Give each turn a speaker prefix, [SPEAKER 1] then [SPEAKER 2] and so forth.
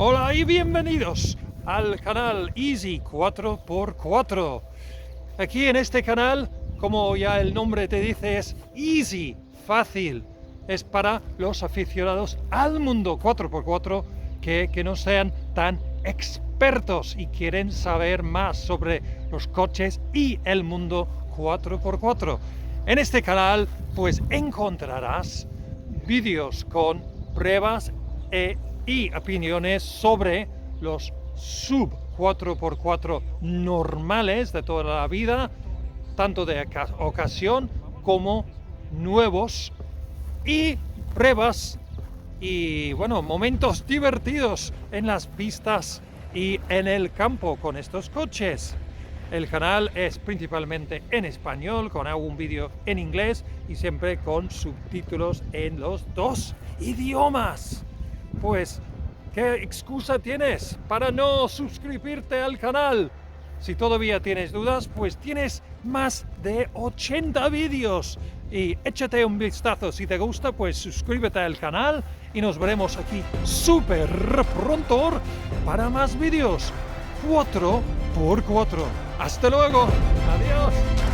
[SPEAKER 1] Hola y bienvenidos al canal Easy 4x4. Aquí en este canal, como ya el nombre te dice, es easy, fácil. Es para los aficionados al mundo 4x4 que no sean tan expertos y quieren saber más sobre los coches y el mundo 4x4. En este canal pues encontrarás vídeos con pruebas y opiniones sobre los sub 4x4 normales de toda la vida, tanto de ocasión como nuevos, y pruebas y bueno, momentos divertidos en las pistas y en el campo con estos coches. El canal es principalmente en español, con algún vídeo en inglés y siempre con subtítulos en los dos idiomas. Pues, ¿qué excusa tienes para no suscribirte al canal? Si todavía tienes dudas, pues tienes más de 80 vídeos. Y échate un vistazo. Si te gusta, pues suscríbete al canal y nos veremos aquí súper pronto para más vídeos 4x4. Hasta luego. Adiós.